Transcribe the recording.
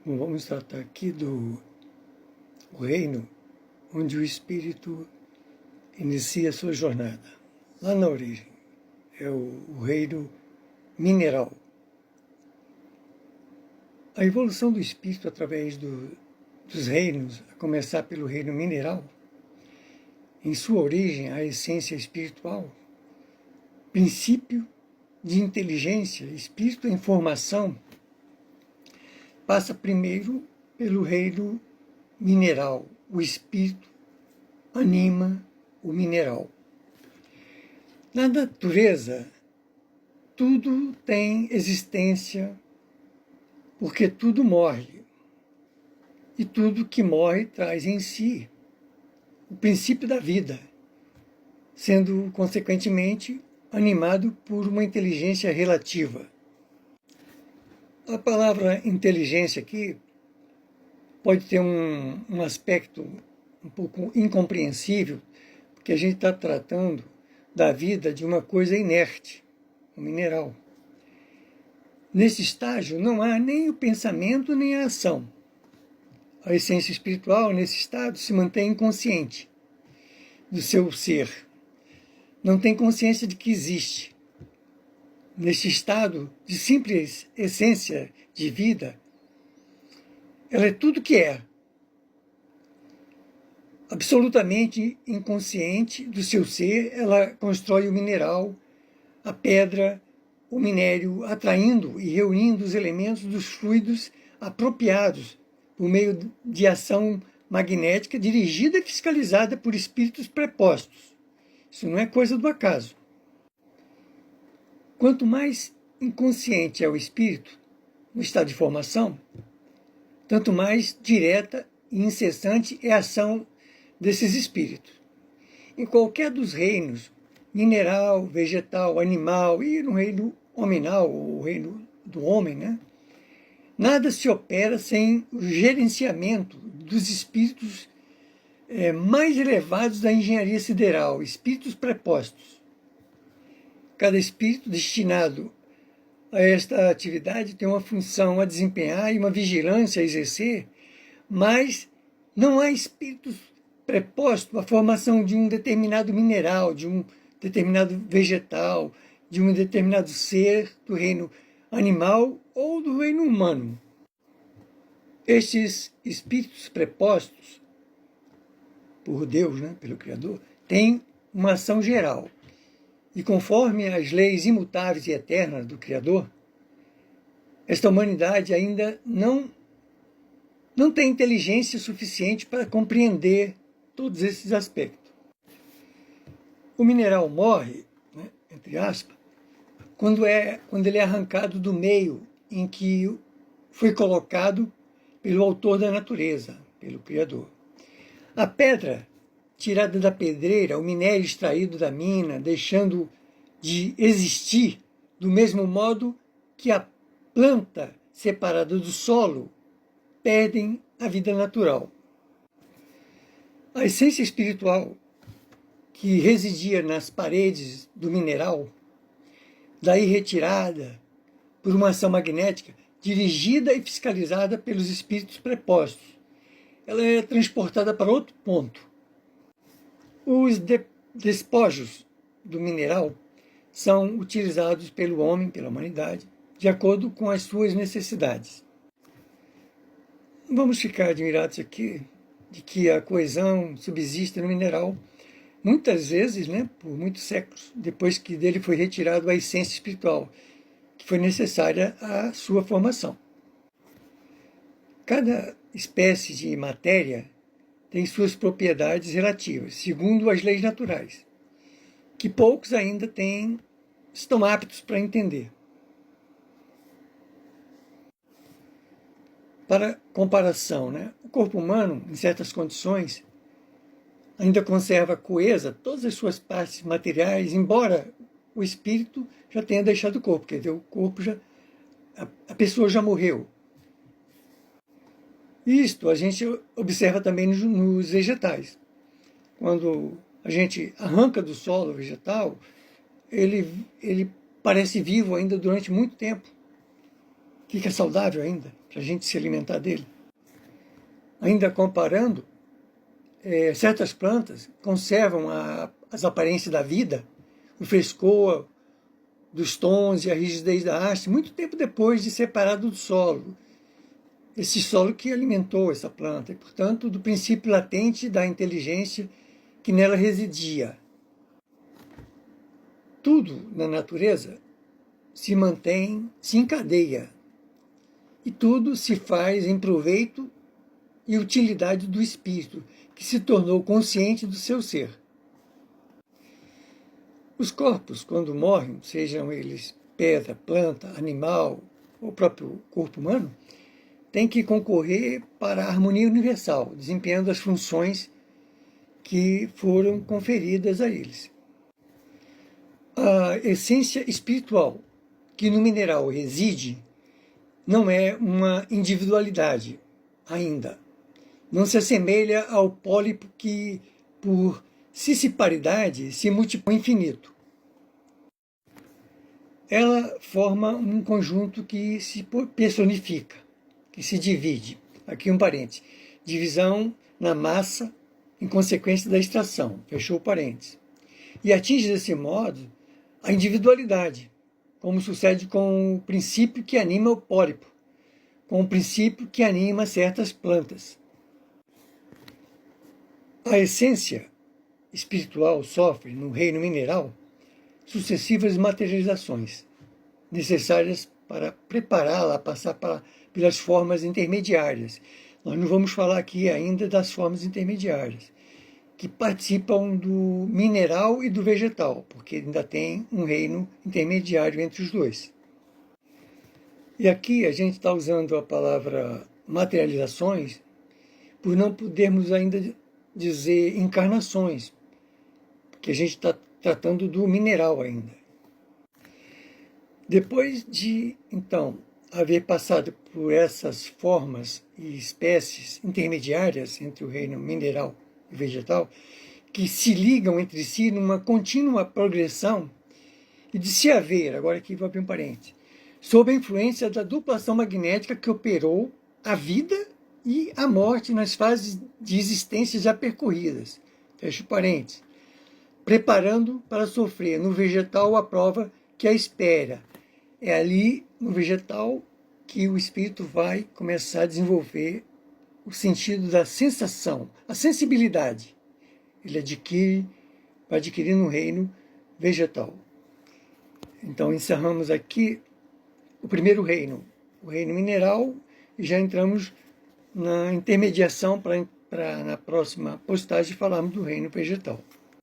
Bom, vamos tratar aqui do reino onde o espírito inicia a sua jornada. Lá na origem, é o reino mineral. A evolução do espírito através dos reinos, a começar pelo reino mineral, em sua origem, a essência espiritual, princípio de inteligência, espírito em formação, passa primeiro pelo reino mineral. O espírito anima o mineral. Na natureza, tudo tem existência, porque tudo morre. E tudo que morre traz em si o princípio da vida, sendo, consequentemente, animado por uma inteligência relativa. A palavra inteligência aqui pode ter um aspecto um pouco incompreensível, porque a gente está tratando da vida de uma coisa inerte, um mineral. Nesse estágio não há nem o pensamento nem a ação. A essência espiritual, nesse estado, se mantém inconsciente do seu ser. Não tem consciência de que existe. Neste estado de simples essência de vida, ela é tudo que é. Absolutamente inconsciente do seu ser, ela constrói o mineral, a pedra, o minério, atraindo e reunindo os elementos dos fluidos apropriados por meio de ação magnética dirigida e fiscalizada por espíritos prepostos. Isso não é coisa do acaso. Quanto mais inconsciente é o espírito, no estado de formação, tanto mais direta e incessante é a ação desses espíritos. Em qualquer dos reinos, mineral, vegetal, animal e no reino hominal, o reino do homem, nada se opera sem o gerenciamento dos espíritos mais elevados da engenharia sideral, espíritos prepostos. Cada espírito destinado a esta atividade tem uma função a desempenhar e uma vigilância a exercer, mas não há espíritos prepostos à formação de um determinado mineral, de um determinado vegetal, de um determinado ser do reino animal ou do reino humano. Estes espíritos prepostos por Deus, pelo Criador, têm uma ação geral. E conforme as leis imutáveis e eternas do Criador, esta humanidade ainda não tem inteligência suficiente para compreender todos esses aspectos. O mineral morre, entre aspas, quando ele é arrancado do meio em que foi colocado pelo autor da natureza, pelo Criador. A pedra tirada da pedreira, o minério extraído da mina, deixando de existir do mesmo modo que a planta separada do solo perdem a vida natural. A essência espiritual que residia nas paredes do mineral, daí retirada por uma ação magnética, dirigida e fiscalizada pelos espíritos prepostos, ela é transportada para outro ponto. Os despojos do mineral são utilizados pelo homem, pela humanidade, de acordo com as suas necessidades. Vamos ficar admirados aqui de que a coesão subsiste no mineral, muitas vezes, por muitos séculos, depois que dele foi retirado a essência espiritual, que foi necessária à sua formação. Cada espécie de matéria tem suas propriedades relativas, segundo as leis naturais, que poucos ainda estão aptos para entender. Para comparação, o corpo humano, em certas condições, ainda conserva coesa todas as suas partes materiais, embora o espírito já tenha deixado o corpo, quer dizer, o corpo a pessoa já morreu. Isto a gente observa também nos vegetais. Quando a gente arranca do solo o vegetal, ele parece vivo ainda durante muito tempo. Fica saudável ainda, para a gente se alimentar dele. Ainda comparando, certas plantas conservam as aparências da vida, o frescor dos tons e a rigidez da haste, muito tempo depois de separado do solo. Esse solo que alimentou essa planta, e, portanto, do princípio latente da inteligência que nela residia. Tudo na natureza se mantém, se encadeia, e tudo se faz em proveito e utilidade do espírito, que se tornou consciente do seu ser. Os corpos, quando morrem, sejam eles pedra, planta, animal ou próprio corpo humano, têm que concorrer para a harmonia universal, desempenhando as funções que foram conferidas a eles. A essência espiritual que no mineral reside não é uma individualidade ainda. Não se assemelha ao pólipo que, por cisparidade, se multiplica ao infinito. Ela forma um conjunto que se personifica, que se divide. Aqui um parênteses. Divisão na massa em consequência da extração. Fechou o parênteses. E atinge desse modo a individualidade, como sucede com o princípio que anima o pólipo, com o princípio que anima certas plantas. A essência espiritual sofre, no reino mineral, sucessivas materializações, necessárias para prepará-la a passar pelas formas intermediárias. Nós não vamos falar aqui ainda das formas intermediárias, que participam do mineral e do vegetal, porque ainda tem um reino intermediário entre os dois. E aqui a gente está usando a palavra materializações por não podermos ainda dizer encarnações, porque a gente está tratando do mineral ainda. Depois de, então, haver passado por essas formas e espécies intermediárias entre o reino mineral e vegetal, que se ligam entre si numa contínua progressão, e de se haver, agora aqui vou abrir um parênteses, sob a influência da dupla ação magnética que operou a vida e a morte nas fases de existência já percorridas, fecha o parênteses, preparando para sofrer no vegetal a prova que a espera. É ali, no vegetal, que o espírito vai começar a desenvolver o sentido da sensação, a sensibilidade. Ele vai adquirir no reino vegetal. Então, encerramos aqui o primeiro reino, o reino mineral, e já entramos na intermediação para na próxima postagem falarmos do reino vegetal.